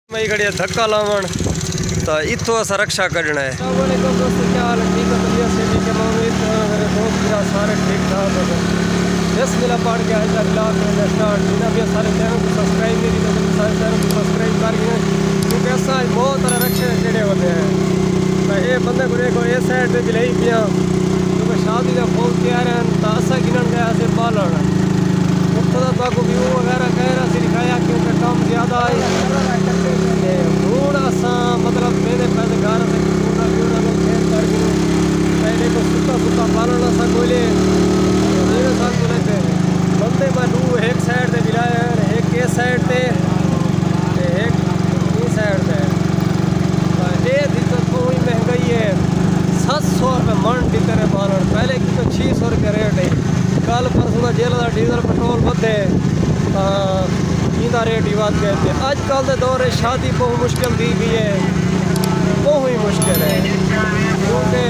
मैं घड़िया धक्का लावन तो इतो अस रक्षा करना है। दोस्तों क्या हाल है? ठीक है, बढ़िया से ठीक है। मेरे दोस्त मेरा सारे ठीक ठाक हो गए। बस मिला पाड़ के आज तक स्टार्ट बिना भी सारे चैनल को सब्सक्राइब नहीं किया तो सारे चैनल को सब्सक्राइब करिए, क्योंकि ऐसा बहुत सारे रक्षे चढ़े होते हैं। तो ये बंदे को देखो ये साइड पे भी लाई पिया क्योंकि शादी का बहुत तैयार है तो असा गिनन गया से बालन तो को व्यू वगैरह कह रहा से दिखाया क्योंकि काम ज़्यादा है। मतलब मेरे पैसे घर से पहले को सुता सुता पालना सा बोले मेरे साथ बोले थे बंदे मैं लू एक साइड से मिलाया है, एक ये साइड से एक ये साइड से ये दिक्कत कोई महंगाई है। 700 रुपये मन की तरह पालन पहले की तो 600 रुपये रेट है। कल परसों का जेल का डीजल पेट्रोल बदे इंदा रेट ही बात कहते हैं। अजकल के दौर में शादी बहुत मुश्किल दी गई है, बहुत ही मुश्किल है क्योंकि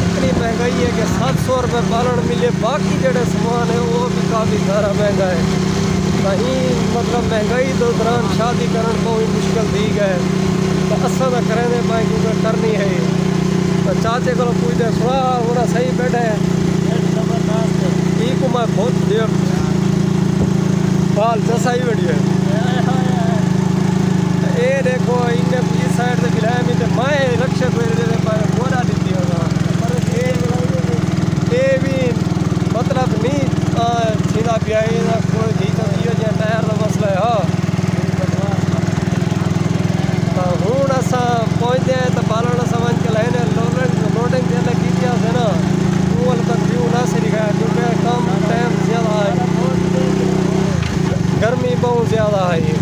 इतनी महंगाई है कि 700 रुपये बालन मिले, बाकी जोड़े सामान है वो भी काफ़ी सारा महंगा है। कहीं मतलब महंगाई के दौरान शादी करना बहुत ही मुश्किल दी गए तो असा तो करें पाए क्योंकि करनी है। तो चाचे को पूछते सुना पूरा सही बैठे हैं को मैं बहुत देर बाल जैसा ही बढ़िया ये देखो इन्हें इस साइड से गिराया नहीं तो मैं रक्षक बोला दी होगा ये भी मतलब नहीं सीधा पिया कोई खींचा दिया टायर का मसला है। हाँ हूँ असा पहुँचते हैं तो बालन समझ के लाइन लोडिंग जैसे की से ना वो तक व्यू ना से दिखाया क्योंकि कम टाइम ज़्यादा है, गर्मी बहुत ज़्यादा है। ये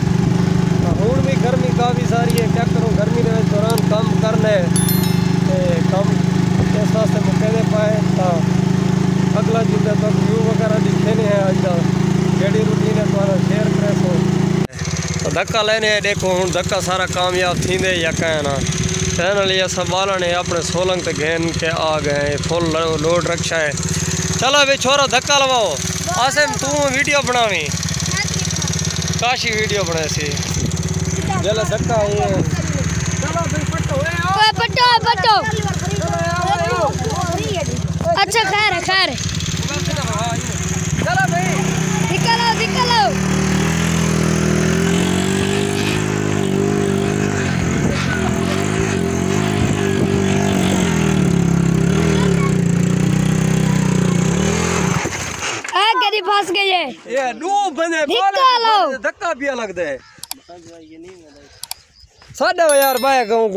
हूँ भी गर्मी काफ़ी सारी है, क्या करूँ गर्मी के दौरान कम करने कम इस वास्ते मुझे दे पाए तो अगला जिंदा तक व्यू वगैरह दिखे नहीं है। आज का जेडी रूटीन है तुम्हारा शेयर करे सो धक्का लेने देखो हूँ धक्का सारा कामयाब थी दे या कहना चैनल ये सब वाला ने अपने सोलंग ते घेन के आ गए फुल लोड रक्षा है। चलो भाई छोरा धक्का लवाओ आसिम तू वीडियो बनावी काशी वीडियो बनाए सी जला धक्का ये पट्टो पट्टो अच्छा खैर है खैर है चलो भाई निकलो फंस गए ये दो बंदे धक्का भी लगता है साढ़े यार बाय कहूँ